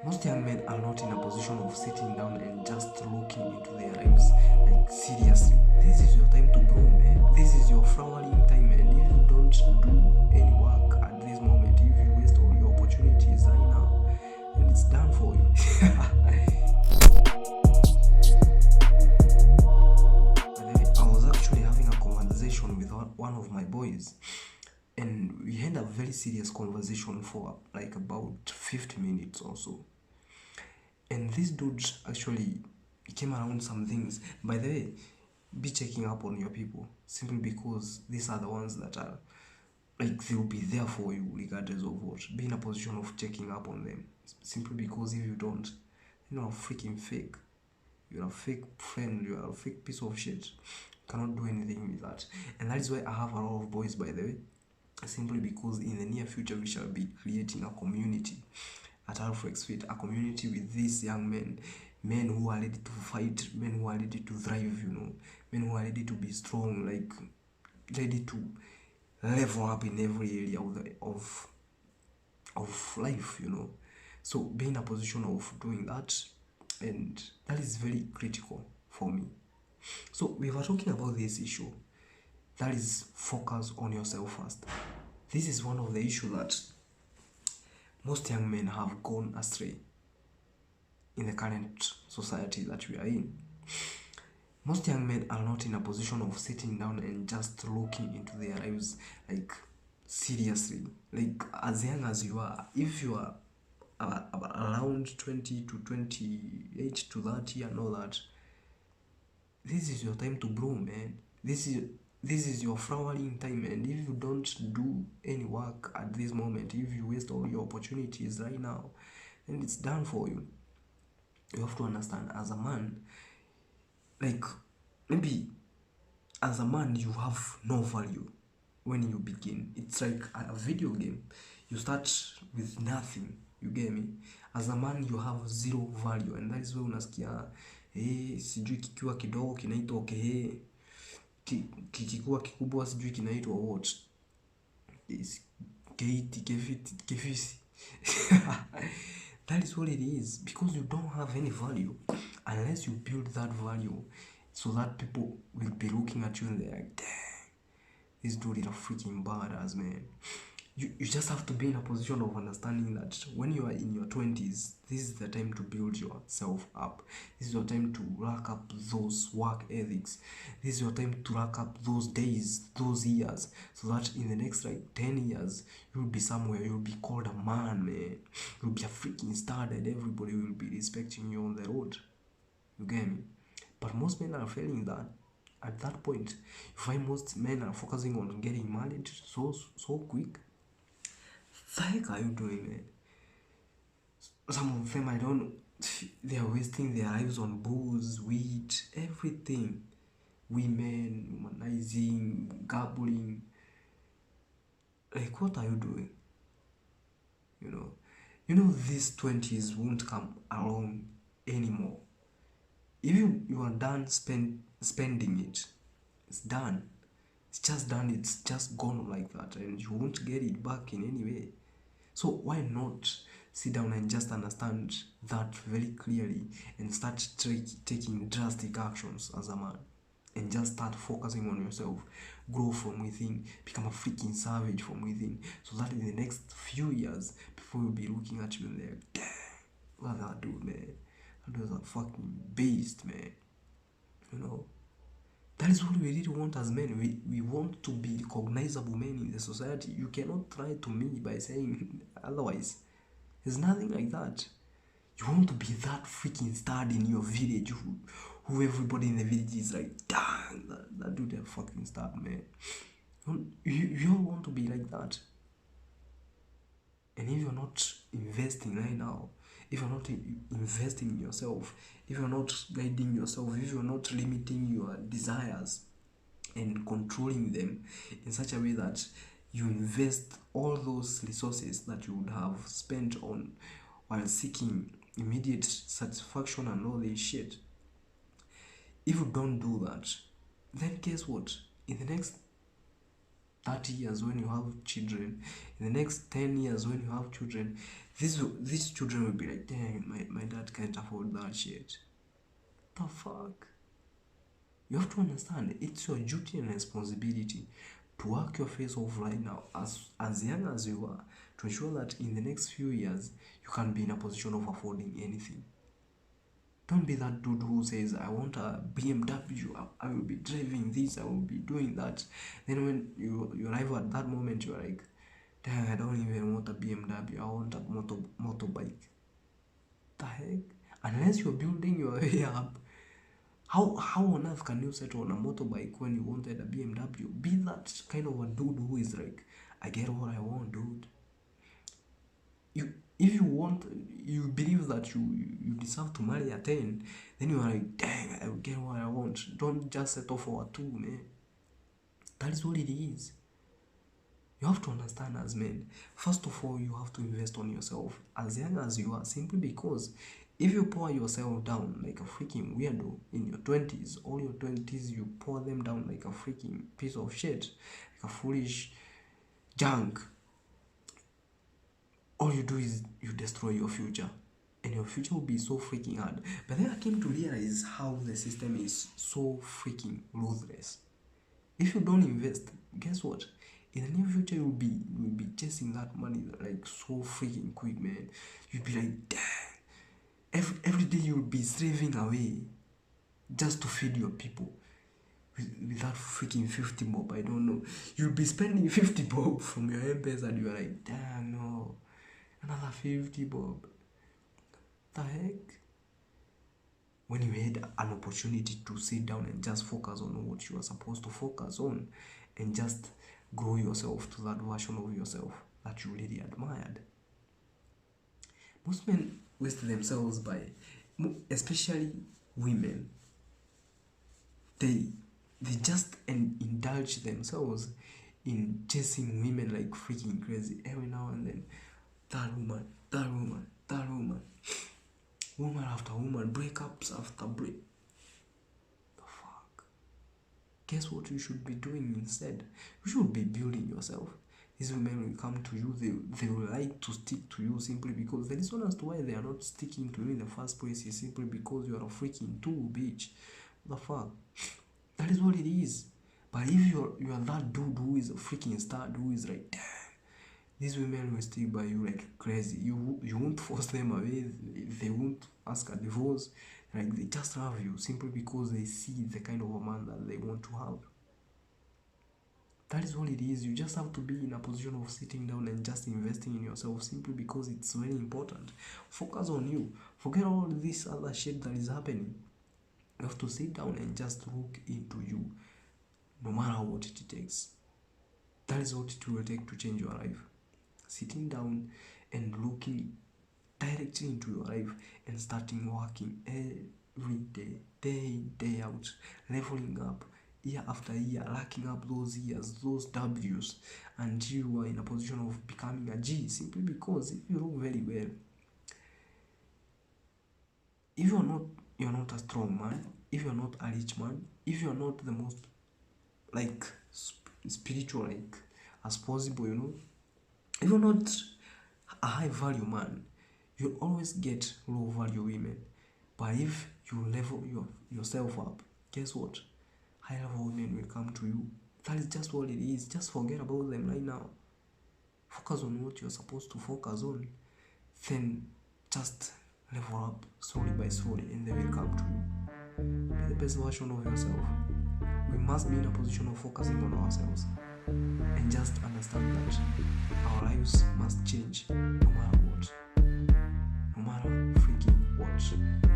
Most young men are not in a position of sitting down and just looking into their lives. Like, seriously, this is your time to grow, man. This is your flowering time, and if you don't do any work at this moment, if you waste all your opportunities right now, then it's done for you. I was actually having a conversation with one of my boys, and we had a very serious conversation for like about 50 minutes or so. And this dude actually came around some things. By the way, be checking up on your people, simply because these are the ones that are like, they'll be there for you regardless of what. Be in a position of checking up on them, simply because if you don't, you're a freaking fake. You're a fake friend. You're a fake piece of shit. You cannot do anything with that. And that is why I have a lot of boys, by the way, simply because in the near future we shall be creating a community at Alflex Fit, a community with these young men who are ready to fight, men who are ready to thrive, men who are ready to be strong, like ready to level up in every area of life, So be in a position of doing that, and that is very critical for me. So we were talking about this issue, that is, focus on yourself first. This is one of the issues that most young men have gone astray in the current society that we are in. Most young men are not in a position of sitting down and just looking into their lives, like, seriously. Like, as young as you are, if you are around 20 to 28 to 30 and all that, this is your time to grow, man. This is your flowering time, and if you don't do any work at this moment, if you waste all your opportunities right now, then it's done for you. You have to understand, as a man, like, maybe as a man you have no value when you begin. It's like a video game. You start with nothing, you get me? As a man you have zero value, and that is why unasikia sijui kikiwa kidogo kinaitwa okay, kikikuwa kikubwa sijui kinaitwa what, kefisi. That is what it is, because you don't have any value unless you build that value, so that people will be looking at you and they're like, dang, this dude is a freaking badass, man. You just have to be in a position of understanding that when you are in your 20s, this is the time to build yourself up. This is your time to rack up those work ethics. This is your time to rack up those days, those years, so that in the next like 10 years, you'll be somewhere, you'll be called a man, man. You'll be a freaking star and everybody will be respecting you on the road. You get me? But most men are failing that. At that point, you find most men are focusing on getting married so quick. The heck are you doing, man? Some of them, I don't know, they are wasting their lives on booze, weed, everything. Women, humanizing, gambling. Like, what are you doing? These 20s won't come along anymore. If you are done spending it, it's done. It's just done. It's just gone like that, and you won't get it back in any way. So why not sit down and just understand that very clearly and start taking drastic actions as a man, and just start focusing on yourself, grow from within, become a freaking savage from within, so that in the next few years people will be looking at you and they're like, dang, look at that dude, man. That dude's a fucking beast, man. That is what we really want as men. We want to be recognizable men in the society. You cannot try to me by saying otherwise. There's nothing like that. You want to be that freaking star in your village who everybody in the village is like, dang, that dude a fucking star, man. You all want to be like that. And if you're not investing right now, if you're not investing in yourself, if you're not guiding yourself, if you're not limiting your desires and controlling them in such a way that you invest all those resources that you would have spent on while seeking immediate satisfaction and all this shit, if you don't do that, then guess what? In the next 30 years when you have children, in the next 10 years when you have children, these children will be like, dang, my dad can't afford that shit. The fuck? You have to understand, it's your duty and responsibility to work your face off right now, as young as you are, to ensure that in the next few years you can be in a position of affording anything. Don't be that dude who says, I want a BMW, I will be driving this, I will be doing that. Then when you arrive at that moment, you're like, dang, I don't even want a BMW, I want a motorbike. The heck? Unless you're building your way up, how on earth can you settle on a motorbike when you wanted a BMW? Be that kind of a dude who is like, I get what I want, dude. If you believe that you deserve to marry a 10, then you are like, dang, I will get what I want. Don't just settle for a 2, man. That is what it is. You have to understand, as men, first of all, you have to invest on yourself as young as you are, simply because if you pour yourself down like a freaking weirdo in your 20s, all your 20s, you pour them down like a freaking piece of shit, like a foolish junk, all you do is you destroy your future, and your future will be so freaking hard. But then I came to realize how the system is so freaking ruthless. If you don't invest, guess what? In the near future, you'll be chasing that money like so freaking quick, man. You'll be like, dang. Every day you'll be slaving away just to feed your people with that freaking 50 bob. I don't know. You'll be spending 50 bob from your M-Pesa and you're like, damn, no. Another 50 bob. The heck? When you had an opportunity to sit down and just focus on what you are supposed to focus on and just grow yourself to that version of yourself that you really admired. Most men waste themselves by, especially women, they just indulge themselves in chasing women like freaking crazy every now and then. That woman, woman after woman, breakups after break. The fuck? Guess what you should be doing instead? You should be building yourself. These women will come to you, they will like to stick to you simply because the reason as to why they are not sticking to you in the first place is simply because you are a freaking tool, bitch. What the fuck? That is what it is. But if you are that dude who is a freaking star, who is like, damn, these women will stick by you like crazy. You won't force them away. They won't ask a divorce. Like, they just love you simply because they see the kind of a man that they want to have. That is all it is. You just have to be in a position of sitting down and just investing in yourself simply because it's very important. Focus on you. Forget all this other shit that is happening. You have to sit down and just look into you, no matter what it takes. That is what it will take to change your life. Sitting down and looking directly into your life and starting working every day, day in, day out, leveling up year after year, racking up those years, those W's, until you are in a position of becoming a G, simply because if you look very well, if you're not a strong man, if you're not a rich man, if you're not the most like spiritual like as possible, you know, if you're not a high value man, you'll always get low value women. But if you level yourself up, guess what? High level women will come to you. That is just what it is. Just forget about them right now. Focus on what you're supposed to focus on. Then just level up slowly by slowly and they will come to you. Be the best version of yourself. We must be in a position of focusing on ourselves and just understand that our lives must change no matter what. No matter freaking what.